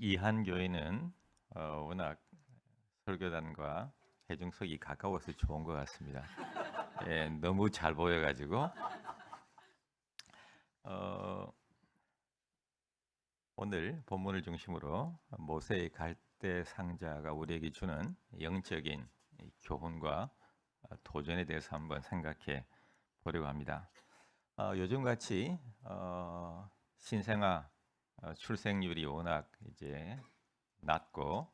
이한교회는 워낙 설교단과 회중석이 가까워서 좋은 것 같습니다. 예, 너무 잘 보여가지고 오늘 본문을 중심으로 모세의 갈대 상자가 우리에게 주는 영적인 교훈과 도전에 대해서 한번 생각해 보려고 합니다. 요즘같이 신생아 출생률이 워낙 이제 낮고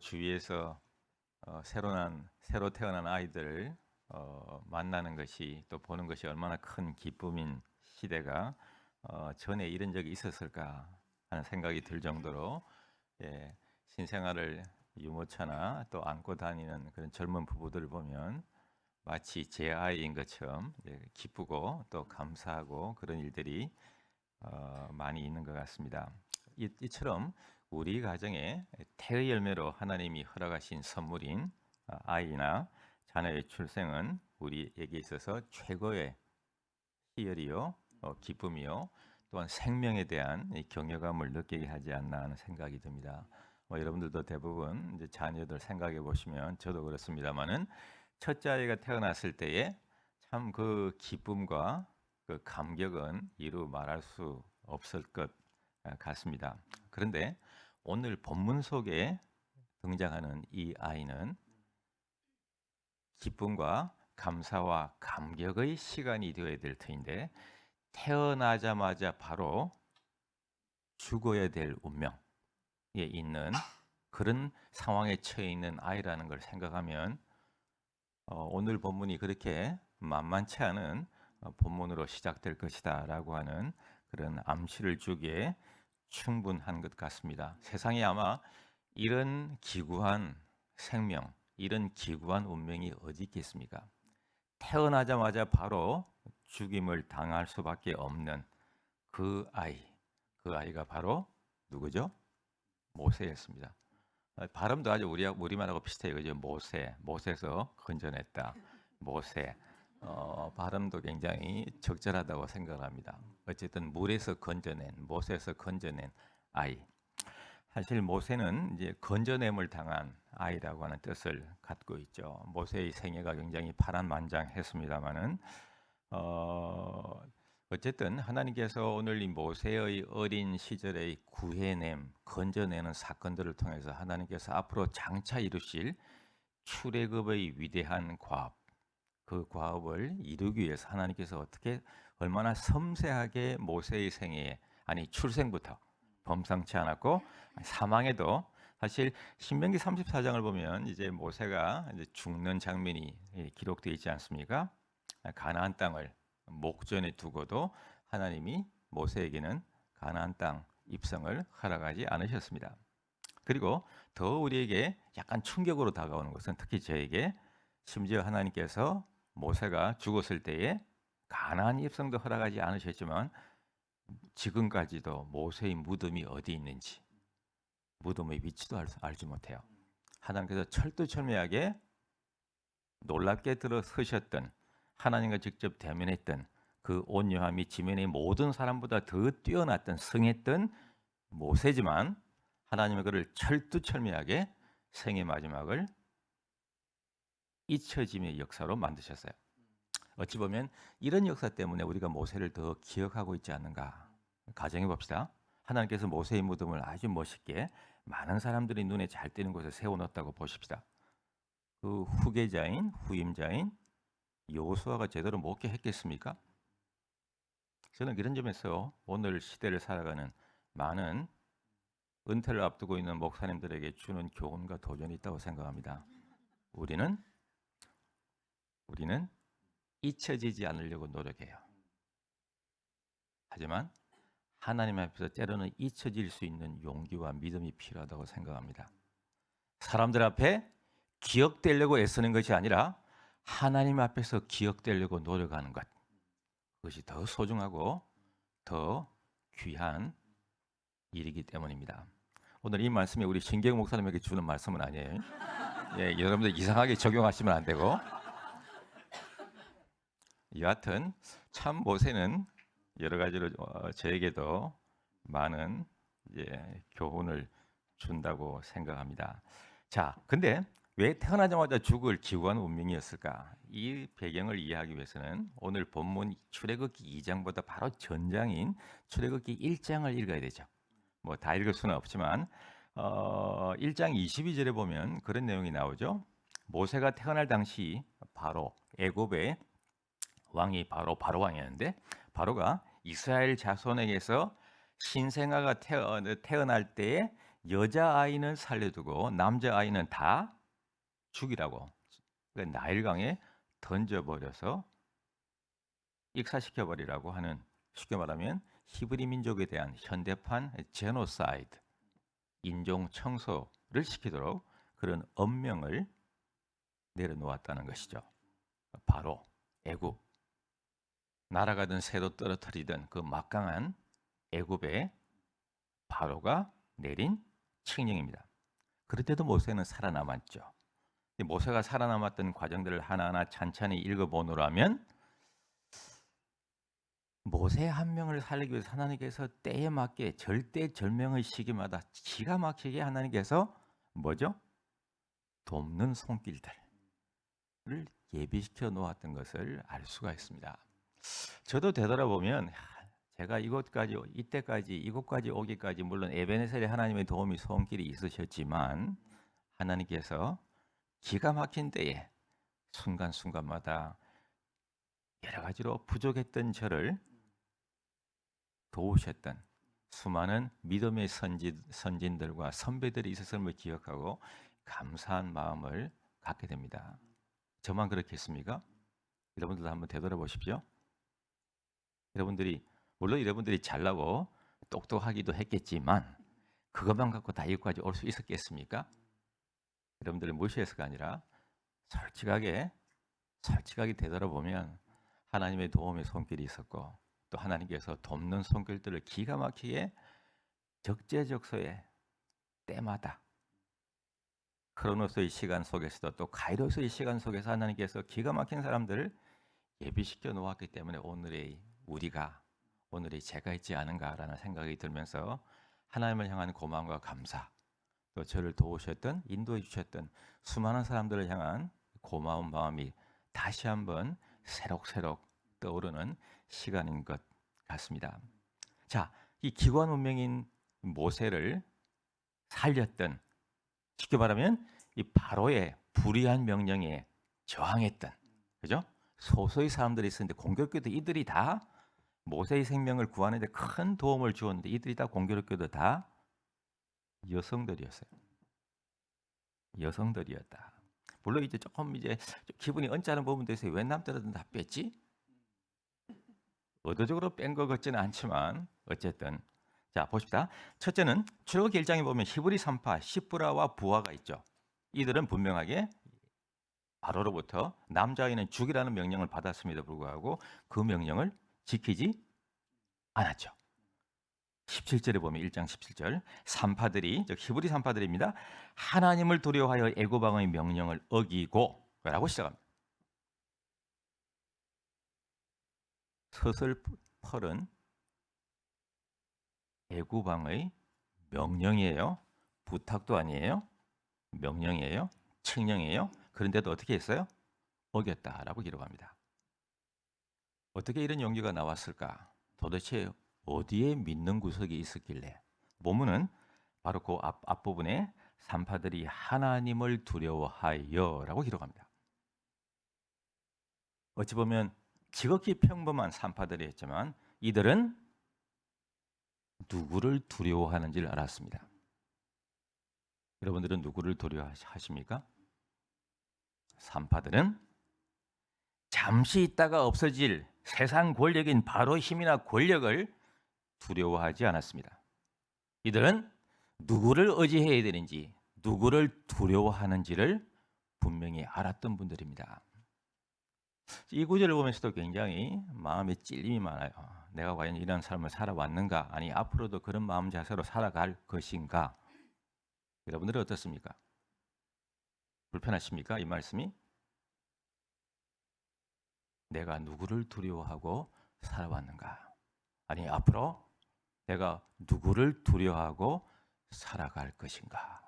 주위에서 새로 태어난 아이들을 만나는 것이 또 보는 것이 얼마나 큰 기쁨인 시대가 전에 이런 적이 있었을까 하는 생각이 들 정도로 신생아를 유모차나 또 안고 다니는 그런 젊은 부부들을 보면 마치 제 아이인 것처럼 기쁘고 또 감사하고 그런 일들이 많이 있는 것 같습니다. 이처럼 우리 가정에 태의 열매로 하나님이 허락하신 선물인 아이나 자녀의 출생은 우리에게 있어서 최고의 희열이요, 기쁨이요, 또한 생명에 대한 경외감을 느끼게 하지 않나 하는 생각이 듭니다. 여러분들도 대부분 이제 자녀들 생각해 보시면 저도 그렇습니다만은 첫째 아이가 태어났을 때에 참 그 기쁨과 그 감격은 이루 말할 수 없을 것 같습니다. 그런데 오늘 본문 속에 등장하는 이 아이는 기쁨과 감사와 감격의 시간이 되어야 될 터인데 태어나자마자 바로 죽어야 될 운명에 있는 그런 상황에 처해 있는 아이라는 걸 생각하면 오늘 본문이 그렇게 만만치 않은 본문으로 시작될 것이다 라고 하는 그런 암시를 주기에 충분한 것 같습니다. 세상에 아마 이런 기구한 생명, 이런 기구한 운명이 어디 있겠습니까? 태어나자마자 바로 죽임을 당할 수밖에 없는 그 아이가 바로 누구죠? 모세였습니다. 발음도 아주 우리말하고 비슷해요. 그죠? 못에서 건져냈다. 모세. 발음도 굉장히 적절하다고 생각합니다. 어쨌든 물에서 건져낸, 못에서 건져낸 아이. 사실 모세는 이제 건져냄을 당한 아이라고 하는 뜻을 갖고 있죠. 모세의 생애가 굉장히 파란만장했습니다만은 어쨌든 하나님께서 오늘 이 모세의 어린 시절의 구해냄, 건져내는 사건들을 통해서 하나님께서 앞으로 장차 이루실 출애굽의 위대한 과업, 그 과업을 이루기 위해서 하나님께서 어떻게 얼마나 섬세하게 모세의 생애에 아니 출생부터 범상치 않았고 사망에도 사실 신명기 34장을 보면 이제 모세가 이제 죽는 장면이 기록되어 있지 않습니까? 가나안 땅을 목전에 두고도 하나님이 모세에게는 가나안 땅 입성을 허락하지 않으셨습니다. 그리고 더 우리에게 약간 충격으로 다가오는 것은 특히 저에게 심지어 하나님께서 모세가 죽었을 때에 가나안 입성도 허락하지 않으셨지만 지금까지도 모세의 무덤이 어디 있는지 무덤의 위치도 알지 못해요. 하나님께서 철두철미하게 놀랍게 들어서셨던 하나님과 직접 대면했던 그 온유함이 지면의 모든 사람보다 더 뛰어났던 성했던 모세지만 하나님은 그를 철두철미하게 생의 마지막을 잊혀짐의 역사로 만드셨어요. 어찌 보면 이런 역사 때문에 우리가 모세를 더 기억하고 있지 않는가 가정해 봅시다. 하나님께서 모세의 무덤을 아주 멋있게 많은 사람들이 눈에 잘 띄는 곳에 세워놓았다고 보십시다. 그 후임자인 여호수아가 제대로 목회했겠습니까? 저는 이런 점에서 오늘 시대를 살아가는 많은 은퇴를 앞두고 있는 목사님들에게 주는 교훈과 도전이 있다고 생각합니다. 우리는 잊혀지지 않으려고 노력해요. 하지만 하나님 앞에서 때로는 잊혀질 수 있는 용기와 믿음이 필요하다고 생각합니다. 사람들 앞에 기억되려고 애쓰는 것이 아니라 하나님 앞에서 기억되려고 노력하는 것, 그것이 더 소중하고 더 귀한 일이기 때문입니다. 오늘 이 말씀이 우리 신경 목사님에게 주는 말씀은 아니에요. 여러분들 이상하게 적용하시면 안 되고, 여하튼 참 모세는 여러 가지로 저에게도 많은 교훈을 준다고 생각합니다. 자, 근데 왜 태어나자마자 죽을 기구한 운명이었을까? 이 배경을 이해하기 위해서는 오늘 본문 출애굽기 2장보다 바로 전장인 출애굽기 1장을 읽어야 되죠. 뭐 다 읽을 수는 없지만 1장 22절에 보면 그런 내용이 나오죠. 모세가 태어날 당시 바로 애굽의 왕이 바로 왕이었는데, 바로가 이스라엘 자손에게서 신생아가 태어날 때에 여자아이는 살려두고 남자아이는 다 죽이라고, 그러니까 나일강에 던져버려서 익사시켜버리라고 하는, 쉽게 말하면 히브리 민족에 대한 현대판 제노사이드, 인종 청소를 시키도록 그런 엄명을 내려놓았다는 것이죠. 바로 애굽, 날아가던 새도 떨어뜨리던 그 막강한 애굽의 바로가 내린 칙령입니다. 그럴 때도 모세는 살아남았죠. 모세가 살아남았던 과정들을 하나하나 찬찬히 읽어보노라면, 모세 한 명을 살리기 위해서 하나님께서 때에 맞게 절대절명의 시기마다 기가 막히게 하나님께서 뭐죠? 돕는 손길들을 예비시켜 놓았던 것을 알 수가 있습니다. 저도 되돌아보면 제가 이곳까지 오기까지 물론 에베네셀에 하나님의 도움이 손길이 있으셨지만, 하나님께서 기가 막힌 때에 순간순간마다 여러 가지로 부족했던 저를 도우셨던 수많은 믿음의 선진들과 선배들이 있었음을 기억하고 감사한 마음을 갖게 됩니다. 저만 그렇겠습니까? 여러분들도 한번 되돌아보십시오. 물론 여러분들이 잘나고 똑똑하기도 했겠지만 그것만 갖고 다 여기까지 올 수 있었겠습니까? 여러분들이 무시해서가 아니라 솔직하게 되돌아보면 하나님의 도움의 손길이 있었고, 또 하나님께서 돕는 손길들을 기가 막히게 적재적소에 때마다 크로노스의 시간 속에서도 또 카이로스의 시간 속에서 하나님께서 기가 막힌 사람들을 예비시켜 놓았기 때문에 오늘의 제가 있지 않은가라는 생각이 들면서 하나님을 향한 고마움과 감사, 또 저를 도우셨던, 인도해 주셨던 수많은 사람들을 향한 고마운 마음이 다시 한번 새록새록 떠오르는 시간인 것 같습니다. 자, 이 기관 운명인 모세를 살렸던, 쉽게 말하면 이 바로의 불의한 명령에 저항했던, 그죠? 소수의 사람들이 있었는데 공교롭게도 이들이 다 모세의 생명을 구하는 데 큰 도움을 주었는데, 이들이 다 공교롭게도 다 여성들이었다. 물론 이제 조금 기분이 언짢은 부분도 있어요. 왜 남자들은 다 뺐지? 의도적으로 뺀 것 같지는 않지만 어쨌든, 자 보십시다. 첫째는 출애굽기 1장에 보면 히브리 산파 시브라와 부하가 있죠. 이들은 분명하게 바로로부터 남자아이는 죽이라는 명령을 받았음에도 불구하고 그 명령을 지키지 않았죠. 17절에 보면 1장 17절, 산파들이, 즉 히브리 산파들입니다. 하나님을 두려워하여 애굽 왕의 명령을 어기고 라고 시작합니다. 서슬펄은 애굽 왕의 명령이에요. 부탁도 아니에요. 명령이에요. 칙령이에요. 그런데도 어떻게 했어요? 어겼다라고 기록합니다. 어떻게 이런 용기가 나왔을까? 도대체 어디에 믿는 구석이 있었길래? 본문은 바로 그 앞부분에 산파들이 하나님을 두려워하여라고 기록합니다. 어찌 보면 지극히 평범한 산파들이었지만 이들은 누구를 두려워하는지를 알았습니다. 여러분들은 누구를 두려워하십니까? 산파들은 잠시 있다가 없어질 세상 권력인 바로 힘이나 권력을 두려워하지 않았습니다. 이들은 누구를 의지해야 되는지, 누구를 두려워하는지를 분명히 알았던 분들입니다. 이 구절을 보면서도 굉장히 마음에 찔림이 많아요. 내가 과연 이런 삶을 살아왔는가? 아니 앞으로도 그런 마음 자세로 살아갈 것인가? 여러분들은 어떻습니까? 불편하십니까? 이 말씀이? 내가 누구를 두려워하고 살아왔는가? 아니 앞으로 내가 누구를 두려워하고 살아갈 것인가?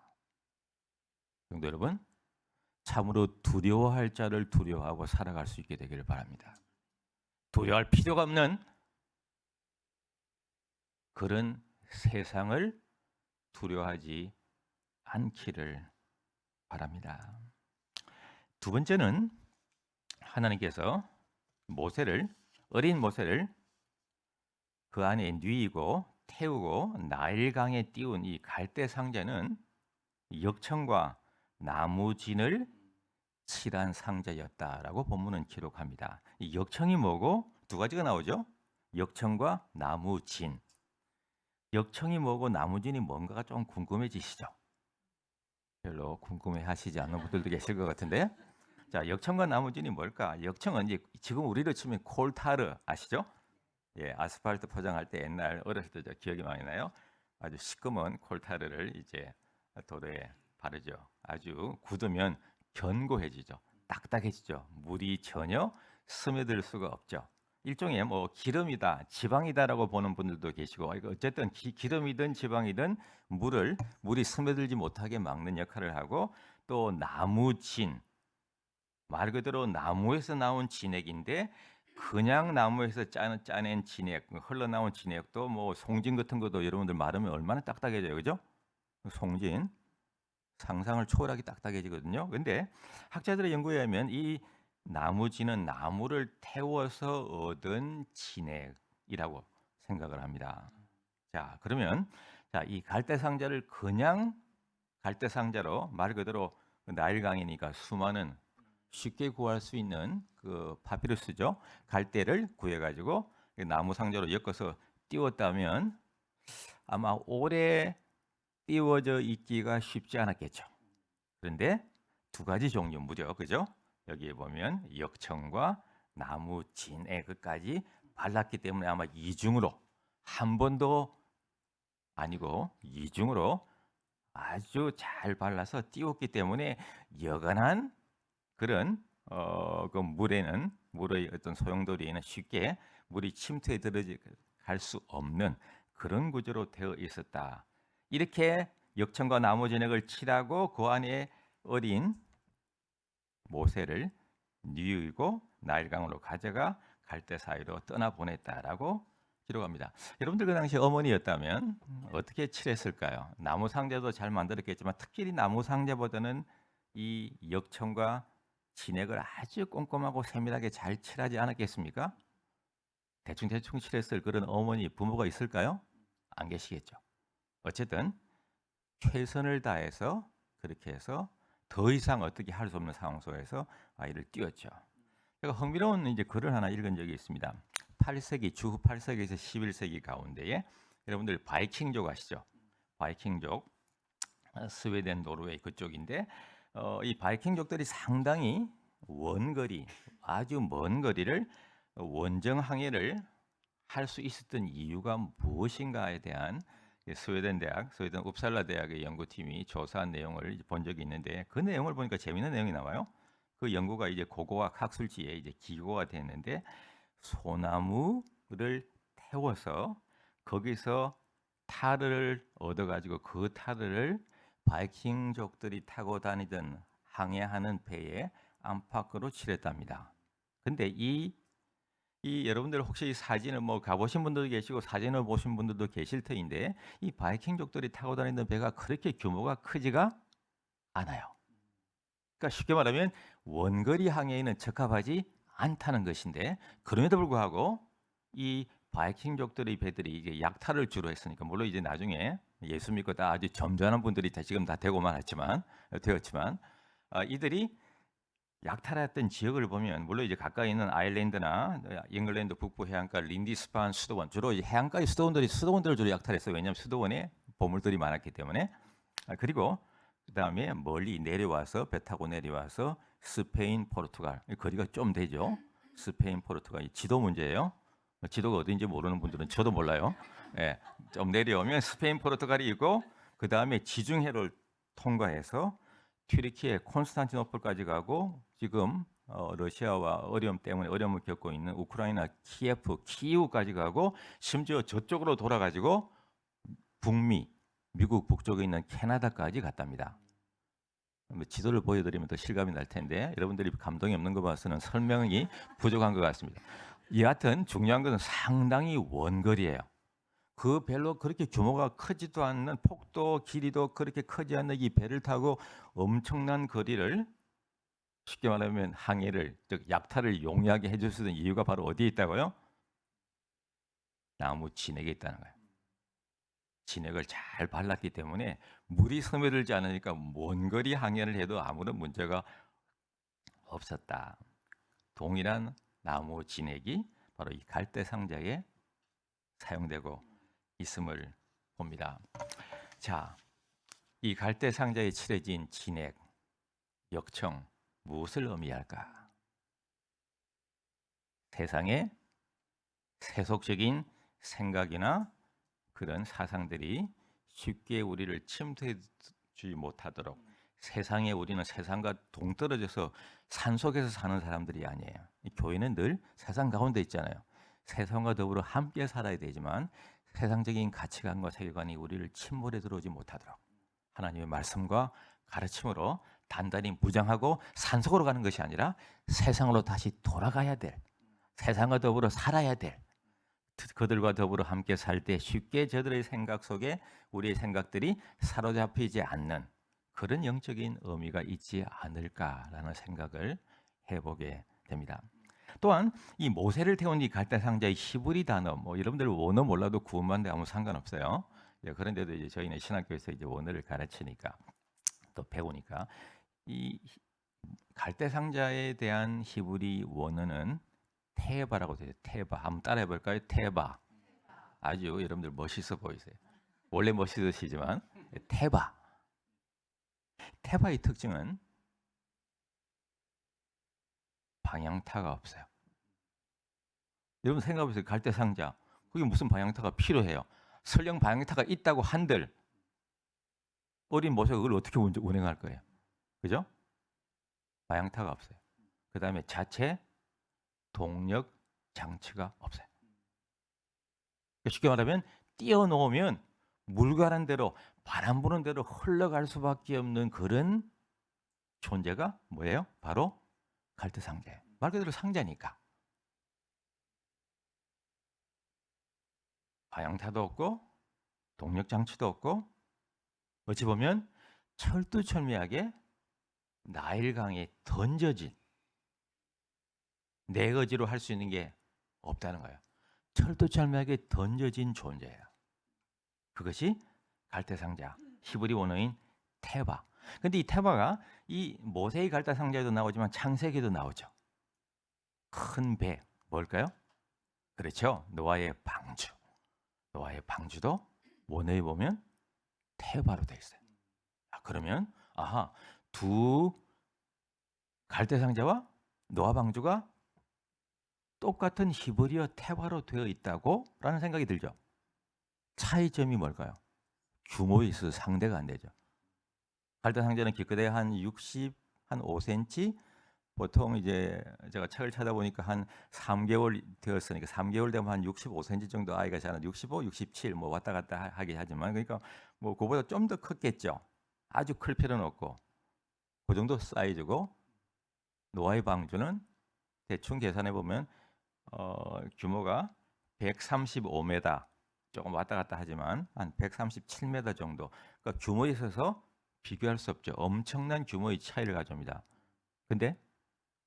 성도 여러분, 참으로 두려워할 자를 두려워하고 살아갈 수 있게 되기를 바랍니다. 두려워할 필요가 없는 그런 세상을 두려워하지 않기를 바랍니다. 두 번째는 하나님께서 어린 모세를 그 안에 누이고 태우고 나일강에 띄운 이 갈대 상자는 역청과 나무진을 칠한 상자였다라고 본문은 기록합니다. 이 역청이 뭐고 두 가지가 나오죠. 역청과 나무진. 역청이 뭐고 나무진이 뭔가가 좀 궁금해지시죠? 별로 궁금해하시지 않는 분들도 계실 것 같은데, 자, 역청과 나무진이 뭘까? 역청은 이제 지금 우리로 치면 콜타르 아시죠? 예, 아스팔트 포장할 때 옛날 어렸을 때 저 기억이 많이 나요. 아주 시꺼먼 콜타르를 이제 도로에 바르죠. 아주 굳으면 견고해지죠. 딱딱해지죠. 물이 전혀 스며들 수가 없죠. 일종의 뭐 기름이다, 지방이다라고 보는 분들도 계시고, 어쨌든 기름이든 지방이든 물이 스며들지 못하게 막는 역할을 하고, 또 나무진, 말 그대로 나무에서 나온 진액인데 그냥 나무에서 짜낸 진액, 흘러나온 진액도 뭐 송진 같은 것도 여러분들 마르면 얼마나 딱딱해져요, 그죠? 송진 상상을 초월하게 딱딱해지거든요. 근데 학자들의 연구에 의하면 이 나무진은 나무를 태워서 얻은 진액이라고 생각을 합니다. 자, 그러면 이 갈대 상자를 그냥 갈대 상자로 말 그대로 나일강이니까 수많은 쉽게 구할 수 있는 그 파피루스죠. 갈대를 구해 가지고 나무 상자로 엮어서 띄웠다면 아마 오래 띄워져 있기가 쉽지 않았겠죠. 그런데 두 가지 종류 무죠, 그죠? 여기에 보면 역청과 나무 진액까지 발랐기 때문에 아마 이중으로 한 번도 아니고 이중으로 아주 잘 발라서 띄웠기 때문에 여간한 그런 그 물의 어떤 소용돌이에는 쉽게 물이 침투해 들어갈 수 없는 그런 구조로 되어 있었다. 이렇게 역청과 나무 진액을 칠하고 그 안에 어린 모세를 뉘우고 나일강으로 가져가 갈대 사이로 떠나보냈다라고 기록합니다. 여러분들 그 당시 어머니였다면 어떻게 칠했을까요? 나무 상자도 잘 만들었겠지만 특히 나무 상자보다는 이 역청과 진액을 아주 꼼꼼하고 세밀하게 잘 칠하지 않았겠습니까? 대충 칠했을 그런 어머니, 부모가 있을까요? 안 계시겠죠. 어쨌든 최선을 다해서 그렇게 해서 더 이상 어떻게 할 수 없는 상황 속에서 아이를 띄웠죠. 제가 흥미로운 이제 글을 하나 읽은 적이 있습니다. 8세기 주후 8세기에서 11세기 가운데에 여러분들 바이킹족 아시죠? 바이킹족 스웨덴, 노르웨이 그쪽인데 이 바이킹족들이 상당히 원거리, 아주 먼 거리를 원정 항해를 할 수 있었던 이유가 무엇인가에 대한 스웨덴 웁살라 대학의 연구팀이 조사한 내용을 본 적이 있는데 그 내용을 보니까 재미있는 내용이 나와요. 그 연구가 이제 고고학 학술지에 이제 기고가 됐는데 소나무를 태워서 거기서 타르를 얻어가지고 그 타르를 바이킹족들이 타고 다니던 항해하는 배에 안팎으로 칠했답니다. 근데 이 여러분들 혹시 사진을 뭐 가보신 분들도 계시고 사진을 보신 분들도 계실 터인데 이 바이킹족들이 타고 다니던 배가 그렇게 규모가 크지가 않아요. 그러니까 쉽게 말하면 원거리 항해에는 적합하지 않다는 것인데 그럼에도 불구하고 이 바이킹족들의 배들이 이제 약탈을 주로 했으니까 물론 이제 나중에 예수 믿고 다 아주 점잖은 분들이 다 지금 다 되었지만 이들이 약탈했던 지역을 보면 물론 이제 가까이 있는 아일랜드나 잉글랜드 북부 해안가 린디스판 수도원 주로 이제 해안가의 수도원들을 주로 약탈했어요. 왜냐하면 수도원에 보물들이 많았기 때문에. 그리고 그다음에 멀리 내려와서 배 타고 내려와서 스페인, 포르투갈 거리가 좀 되죠. 스페인, 포르투갈 지도 문제예요. 지도가 어딘지 모르는 분들은 저도 몰라요. 예, 좀 내려오면 스페인, 포르투갈이 있고 그 다음에 지중해를 통과해서 튀르키예 콘스탄티노플까지 가고 지금 러시아와 어려움 때문에 어려움을 겪고 있는 우크라이나 키이우까지 가고 심지어 저쪽으로 돌아가지고 북미, 미국 북쪽에 있는 캐나다까지 갔답니다. 지도를 보여드리면 더 실감이 날 텐데 여러분들이 감동이 없는 거 봐서는 설명이 부족한 것 같습니다. 여하튼 중요한 것은 상당히 원거리예요. 그 별로 그렇게 규모가 크지도 않는, 폭도 길이도 그렇게 크지 않는 이 배를 타고 엄청난 거리를, 쉽게 말하면 항해를, 즉 약탈을 용이하게 해줄 수 있는 이유가 바로 어디에 있다고요? 나무 진액에 있다는 거예요. 진액을 잘 발랐기 때문에 물이 스며들지 않으니까 먼 거리 항해를 해도 아무런 문제가 없었다. 동일한 나무 진액이 바로 이 갈대 상자에 사용되고 있음을 봅니다. 자, 이 갈대 상자에 칠해진 진액, 역청, 무엇을 의미할까? 세상에 세속적인 생각이나 그런 사상들이 쉽게 우리를 침투해주지 못하도록, 세상에 우리는 세상과 동떨어져서 산속에서 사는 사람들이 아니에요. 교회는 늘 세상 가운데 있잖아요. 세상과 더불어 함께 살아야 되지만 세상적인 가치관과 세계관이 우리를 침몰해 들어오지 못하도록 하나님의 말씀과 가르침으로 단단히 무장하고 산속으로 가는 것이 아니라 세상으로 다시 돌아가야 될, 세상과 더불어 살아야 될, 그들과 더불어 함께 살 때 쉽게 저들의 생각 속에 우리의 생각들이 사로잡히지 않는 그런 영적인 의미가 있지 않을까라는 생각을 해보게 됩니다. 또한 이 모세를 태운 이 갈대 상자의 히브리 단어, 여러분들 원어 몰라도 구원만 돼 아무 상관없어요. 그런데도 이제 저희는 신학교에서 이제 원어를 가르치니까 또 배우니까 이 갈대 상자에 대한 히브리 원어는 테바라고 되죠. 테바. 한번 따라해 볼까요? 테바. 아주 여러분들 멋있어 보이세요. 원래 멋있으시지만 테바. 테바의 특징은 방향타가 없어요. 여러분 생각해 보세요. 갈대 상자. 그게 무슨 방향타가 필요해요? 설령 방향타가 있다고 한들 어린 모세가 그걸 어떻게 운행할 거예요? 그죠? 방향타가 없어요. 그 다음에 자체 동력 장치가 없어요. 쉽게 말하면 띄워놓으면 물 가는 대로, 바람 부는 대로 흘러갈 수밖에 없는 그런 존재가 뭐예요? 바로 갈대 상자예요. 말 그대로 상자니까. 방향타도 없고 동력 장치도 없고 어찌 보면 철두철미하게 나일강에 던져진, 내 의지로 할 수 있는 게 없다는 거예요. 철두철미하게 던져진 존재예요. 그것이 갈대 상자, 히브리 원어인 테바. 근데 이 테바가 이 모세의 갈대 상자에도 나오지만 창세기에도 나오죠. 큰 배, 뭘까요? 그렇죠. 노아의 방주. 노아의 방주도 원어에 보면 테바로 되어 있어요. 그러면 두 갈대 상자와 노아 방주가 똑같은 히브리어 테바로 되어 있다고 라는 생각이 들죠. 차이점이 뭘까요? 규모에 있어서 상대가 안 되죠. 갈대 상자는 기껏해야 한 5cm, 보통 이제 제가 책을 찾아보니까 한 3개월 되었으니까 3개월 되면 한 65cm 정도 아이가 자라, 65, 67 왔다 갔다 하긴 하지만, 그러니까 그보다 좀 더 컸겠죠. 아주 클 필요는 없고 그 정도 사이즈고, 노아의 방주는 대충 계산해 보면 규모가 135m, 조금 왔다 갔다 하지만 한 137m 정도. 그러니까 규모에 있어서 비교할 수 없죠. 엄청난 규모의 차이를 가져옵니다. 근데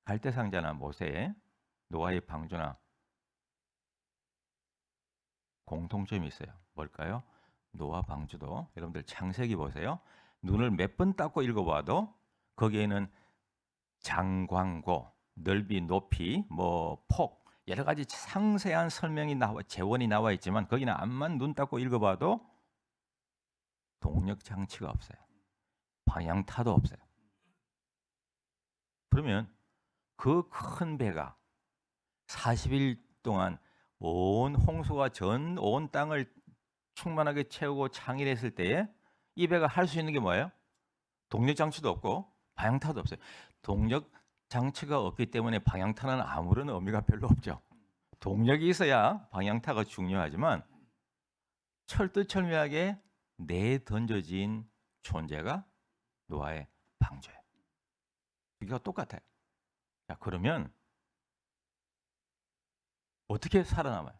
갈대 상자나 모세, 노아의 방주나 공통점이 있어요. 뭘까요? 노아 방주도 여러분들 창세기 보세요. 눈을 몇 번 닦고 읽어봐도 거기에는 장광고, 넓이, 높이, 폭, 여러 가지 상세한 설명이 재원이 나와 있지만 거기는 암만 눈 닦고 읽어봐도 동력 장치가 없어요. 방향타도 없어요. 그러면 그 큰 배가 40일 동안 온 홍수와 온 땅을 충만하게 채우고 창일했을 때에 이 배가 할 수 있는 게 뭐예요? 동력 장치도 없고 방향타도 없어요. 동력 장치가 없기 때문에 방향타는 아무런 의미가 별로 없죠. 동력이 있어야 방향타가 중요하지만 철두철미하게 내던져진 존재가 노아의 방주예요. 이거 똑같아요. 자, 그러면 어떻게 살아남아요?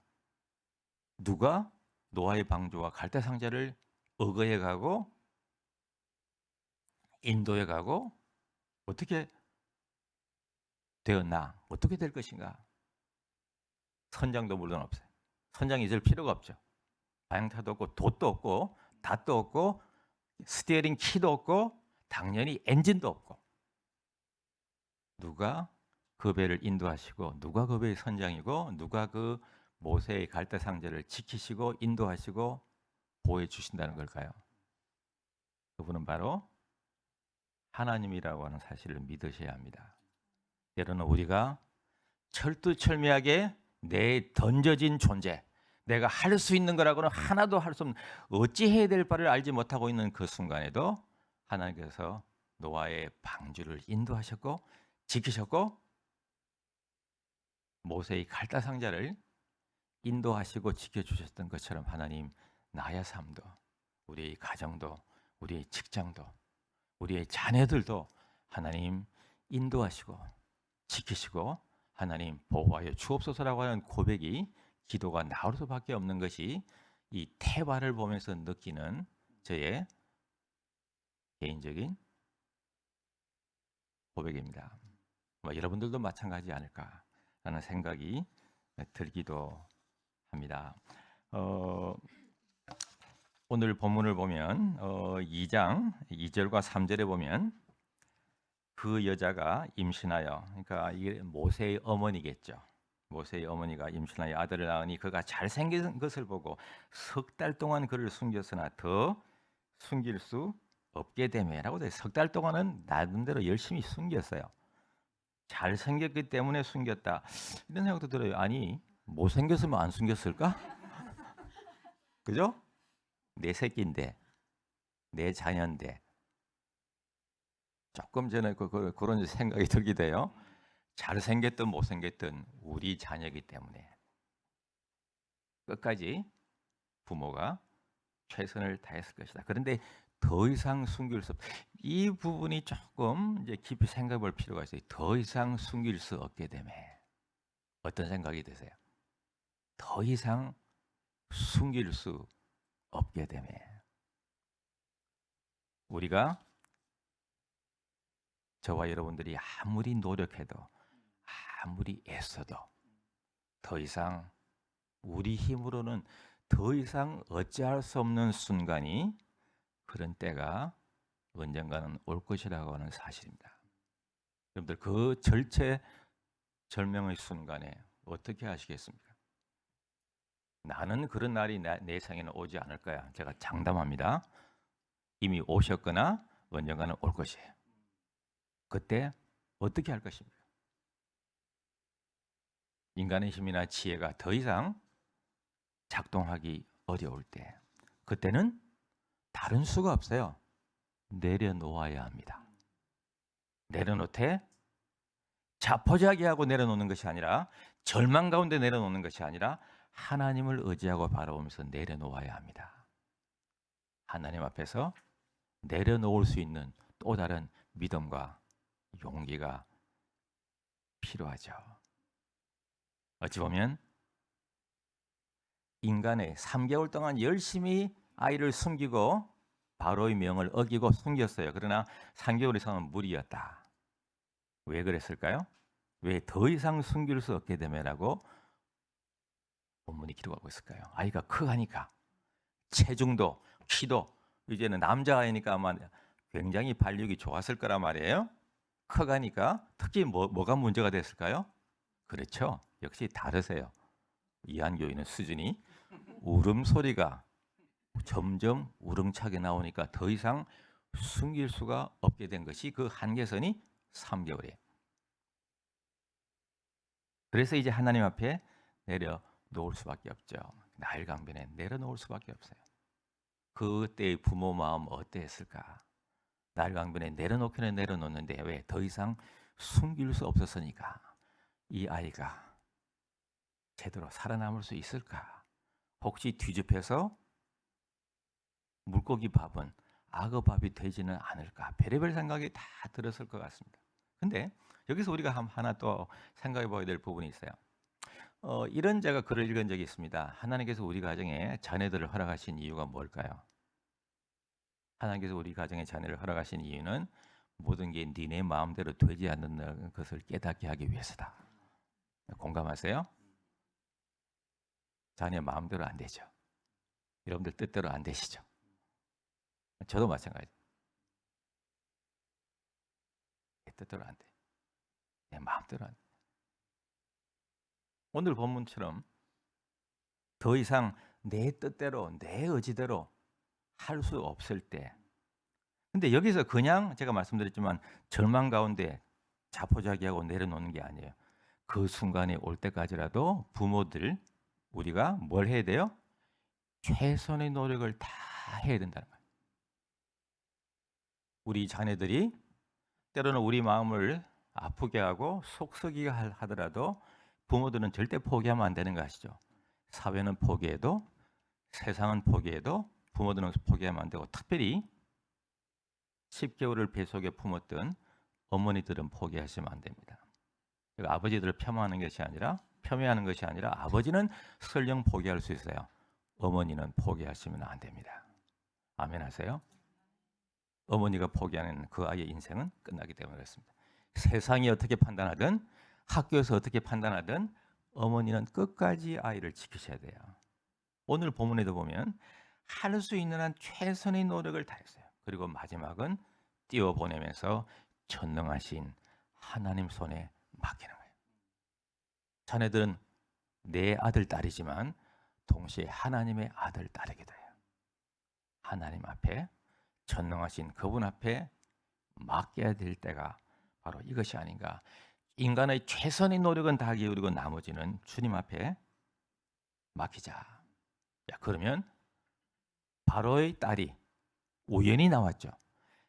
누가 노아의 방주와 갈대 상자를 어거해 가고 인도해 가고 어떻게 되었나? 어떻게 될 것인가? 선장도 물론 없어요. 선장이 있을 필요가 없죠. 방향타도 없고 돛도 없고 닷도 없고 스티어링 키도 없고 당연히 엔진도 없고 누가 그 배를 인도하시고 누가 그 배의 선장이고 누가 그 모세의 갈대 상자를 지키시고 인도하시고 보호해 주신다는 걸까요? 그분은 바로 하나님이라고 하는 사실을 믿으셔야 합니다. 때로는 우리가 철두철미하게 내 던져진 존재, 내가 할 수 있는 거라고는 하나도 할 수 없는, 어찌 해야 될 바를 알지 못하고 있는 그 순간에도 하나님께서 노아의 방주를 인도하셨고 지키셨고 모세의 갈대 상자를 인도하시고 지켜주셨던 것처럼 하나님 나의 삶도 우리의 가정도 우리의 직장도 우리의 자녀들도 하나님 인도하시고 지키시고 하나님 보호하여 주옵소서라고 하는 고백이 기도가 나올 수밖에 없는 것이 이 태반을 보면서 느끼는 저의 개인적인 고백입니다. 여러분들도 마찬가지 않을까라는 생각이 들기도 합니다. 오늘 본문을 보면 2장 2절과 3절에 보면 그 여자가 임신하여, 그러니까 이게 모세의 어머니겠죠. 모세의 어머니가 임신하여 아들을 낳으니 그가 잘생긴 것을 보고 석 달 동안 그를 숨겼으나 더 숨길 수 없게 되매라고 돼요. 석 달 동안은 나름대로 열심히 숨겼어요. 잘생겼기 때문에 숨겼다. 이런 생각도 들어요. 아니, 못생겼으면 안 숨겼을까? 그죠? 내 새끼인데, 내 자녀인데. 조금 전에 그런 생각이 들기도 해요. 잘생겼든 못생겼든 우리 자녀이기 때문에 끝까지 부모가 최선을 다했을 것이다. 그런데 더 이상 숨길 수 이 부분이 조금 이제 깊이 생각해 볼 필요가 있어요. 더 이상 숨길 수 없게 되면 어떤 생각이 드세요? 더 이상 숨길 수 없게 되면 우리가 저와 여러분들이 아무리 노력해도 아무리 애써도 더 이상 우리 힘으로는 더 이상 어찌할 수 없는 순간이 그런 때가 언젠가는 올 것이라고 하는 사실입니다. 여러분들 그 절체절명의 순간에 어떻게 하시겠습니까? 나는 그런 날이 내 생에는 오지 않을 거야. 제가 장담합니다. 이미 오셨거나 언젠가는 올 것이에요. 그때 어떻게 할 것입니까? 인간의 힘이나 지혜가 더 이상 작동하기 어려울 때 그때는 다른 수가 없어요. 내려놓아야 합니다. 내려놓되 자포자기하고 내려놓는 것이 아니라 절망 가운데 내려놓는 것이 아니라 하나님을 의지하고 바라보면서 내려놓아야 합니다. 하나님 앞에서 내려놓을 수 있는 또 다른 믿음과 용기가 필요하죠. 어찌 보면 인간의 3개월 동안 열심히 아이를 숨기고 바로의 명을 어기고 숨겼어요. 그러나 3개월 이상은 무리였다. 왜 그랬을까요? 왜 더 이상 숨길 수 없게 되면라고 본문이 기록하고 있을까요? 아이가 커가니까 체중도 키도 이제는 남자아이니까 아마 굉장히 발육이 좋았을 거란 말이에요. 커가니까 특히 뭐가 문제가 됐을까요? 그렇죠. 역시 다르세요. 이한교인의 수준이 울음소리가 점점 우렁차게 나오니까 더 이상 숨길 수가 없게 된 것이 그 한계선이 3개월이에요. 그래서 이제 하나님 앞에 내려놓을 수밖에 없죠. 나일강변에 내려놓을 수밖에 없어요. 그때의 부모 마음 어땠을까? 나일강변에 내려놓기는 내려놓는데 왜 더 이상 숨길 수 없었으니까 이 아이가 제대로 살아남을 수 있을까? 혹시 뒤집혀서 물고기 밥은 악어 밥이 되지는 않을까? 별의별 생각이 다 들었을 것 같습니다. 근데 여기서 우리가 하나 또 생각해 봐야 될 부분이 있어요. 이런 제가 글을 읽은 적이 있습니다. 하나님께서 우리 가정에 자녀들을 허락하신 이유가 뭘까요? 하나님께서 우리 가정에 자녀를 허락하신 이유는 모든 게 니네 마음대로 되지 않는 것을 깨닫게 하기 위해서다. 공감하세요? 자녀 마음대로 안 되죠. 여러분들 뜻대로 안 되시죠. 저도 마찬가지. 내 뜻대로 안 돼. 내 마음대로 안 돼. 오늘 본문처럼 더 이상 내 뜻대로, 내 의지대로 할 수 없을 때. 근데 여기서 그냥 제가 말씀드렸지만 절망 가운데 자포자기하고 내려놓는 게 아니에요. 그 순간이 올 때까지라도 부모들 우리가 뭘 해야 돼요? 최선의 노력을 다 해야 된다는 거예요. 우리 자녀들이 때로는 우리 마음을 아프게 하고 속썩이게 하더라도 부모들은 절대 포기하면 안 되는 거 아시죠? 사회는 포기해도 세상은 포기해도 부모들은 포기하면 안 되고 특별히 10개월을 뱃속에 품었던 어머니들은 포기하시면 안 됩니다. 아버지들을 폄하하는 것이 아니라 아버지는 설령 포기할 수 있어요. 어머니는 포기하시면 안 됩니다. 아멘 하세요? 어머니가 포기하는 그 아이의 인생은 끝나기 때문에 그렇습니다. 세상이 어떻게 판단하든 학교에서 어떻게 판단하든 어머니는 끝까지 아이를 지키셔야 돼요. 오늘 본문에도 보면 할 수 있는 한 최선의 노력을 다했어요. 그리고 마지막은 띄워보내면서 전능하신 하나님 손에 맡기는 거예요. 자네들은 내 아들, 딸이지만 동시에 하나님의 아들, 딸이기도 해요. 하나님 앞에 전능하신 그분 앞에 맡겨야 될 때가 바로 이것이 아닌가. 인간의 최선의 노력은 다 기울이고 나머지는 주님 앞에 맡기자. 자, 그러면 바로의 딸이 우연히 나왔죠.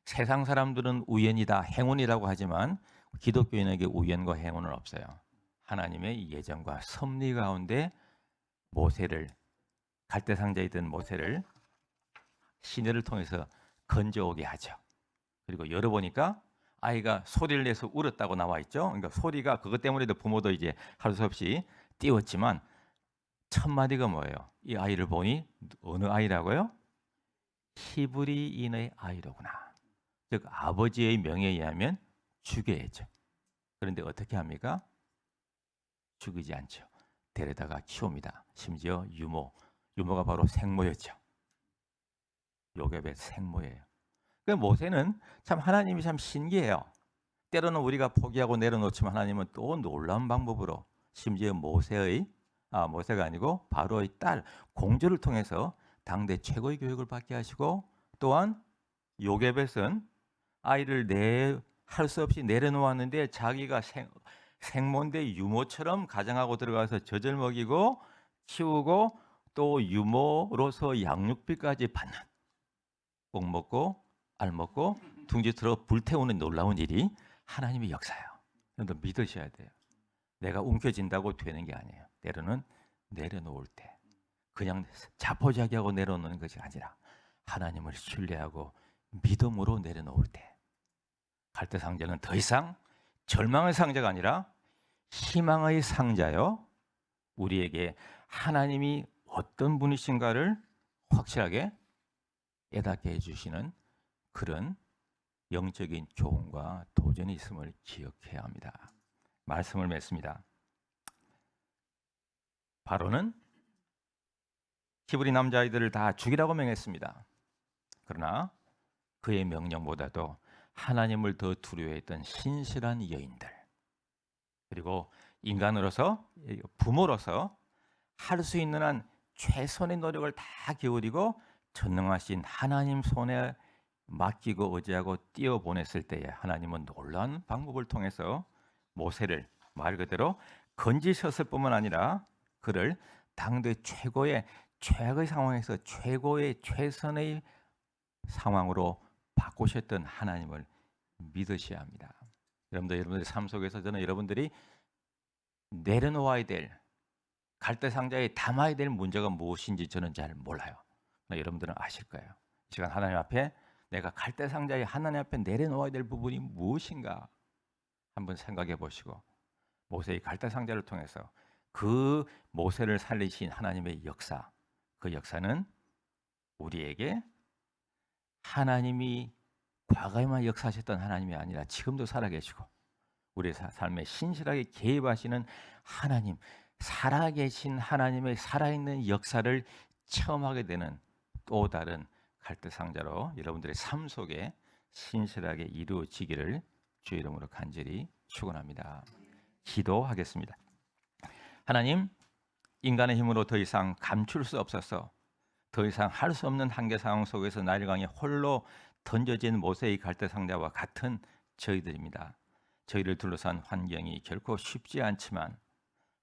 세상 사람들은 우연이다, 행운이라고 하지만 기독교인에게 우연과 행운은 없어요. 하나님의 예정과 섭리 가운데 모세를, 갈대상자에 있던 모세를 시내를 통해서 건져오게 하죠. 그리고 열어보니까 아이가 소리를 내서 울었다고 나와 있죠. 그러니까 소리가 그것 때문에도 부모도 이제 할 수 없이 띄웠지만 첫 마디가 뭐예요? 이 아이를 보니 어느 아이라고요? 히브리인의 아이로구나. 즉 아버지의 명예에 의하면 죽여야죠. 그런데 어떻게 합니까? 죽이지 않죠. 데려다가 키웁니다. 심지어 유모가 바로 생모였죠. 요셉의 생모예요. 그 모세는 참 하나님이 참 신기해요. 때로는 우리가 포기하고 내려놓지만 하나님은 또 놀라운 방법으로 심지어 모세가 아니고 바로의 딸 공주를 통해서 당대 최고의 교육을 받게 하시고 또한 요셉은 아이를 할 수 없이 내려놓았는데 자기가 생모인데 유모처럼 가정하고 들어가서 젖을 먹이고 키우고 또 유모로서 양육비까지 받는 꼭 먹고 알 먹고 둥지틀어 불태우는 놀라운 일이 하나님의 역사예요. 여러분 믿으셔야 돼요. 내가 움켜진다고 되는 게 아니에요. 때로는 내려놓을 때 그냥 자포자기하고 내려놓는 것이 아니라 하나님을 신뢰하고 믿음으로 내려놓을 때 갈대상자는 더 이상 절망의 상자가 아니라 희망의 상자요. 우리에게 하나님이 어떤 분이신가를 확실하게 깨닫게 해주시는 그런 영적인 교훈과 도전이 있음을 기억해야 합니다. 말씀을 맺습니다. 바로는 히브리 남자아이들을 다 죽이라고 명했습니다. 그러나 그의 명령보다도 하나님을 더 두려워했던 신실한 여인들 그리고 인간으로서 부모로서 할 수 있는 한 최선의 노력을 다 기울이고 전능하신 하나님 손에 맡기고 의지하고 띄워보냈을 때에 하나님은 놀라운 방법을 통해서 모세를 말 그대로 건지셨을 뿐만 아니라 그를 당대 최고의 최악의 상황에서 최고의 최선의 상황으로 바꾸셨던 하나님을 믿으셔야 합니다. 여러분들의 삶 속에서 저는 여러분들이 내려놓아야 될, 갈대 상자에 담아야 될 문제가 무엇인지 저는 잘 몰라요. 여러분들은 아실 거예요. 이 시간 하나님 앞에 내가 갈대 상자에 하나님 앞에 내려놓아야 될 부분이 무엇인가 한번 생각해 보시고, 모세의 갈대 상자를 통해서 그 모세를 살리신 하나님의 역사, 그 역사는 우리에게 하나님이 과거에만 역사하셨던 하나님이 아니라 지금도 살아계시고 우리 삶에 신실하게 개입하시는 하나님, 살아계신 하나님의 살아있는 역사를 체험하게 되는 또 다른 갈대 상자로 여러분들의 삶 속에 신실하게 이루어지기를 주 이름으로 간절히 축원합니다. 기도하겠습니다. 하나님, 인간의 힘으로 더 이상 감출 수 없어서 더 이상 할 수 없는 한계 상황 속에서 나일을 강에 홀로 던져진 모세의 갈대 상자와 같은 저희들입니다. 저희를 둘러싼 환경이 결코 쉽지 않지만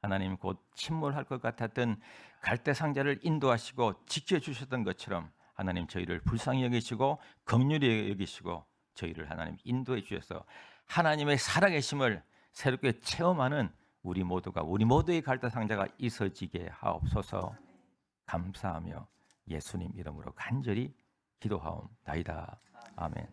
하나님, 곧 침몰할 것 같았던 갈대 상자를 인도하시고 지켜주셨던 것처럼 하나님, 저희를 불쌍히 여기시고 긍휼히 여기시고 저희를 하나님 인도해 주셔서 하나님의 살아계심을 새롭게 체험하는 우리 모두의 갈대 상자가 있어지게 하옵소서. 감사하며 예수님 이름으로 간절히 기도하옵나이다. 아멘.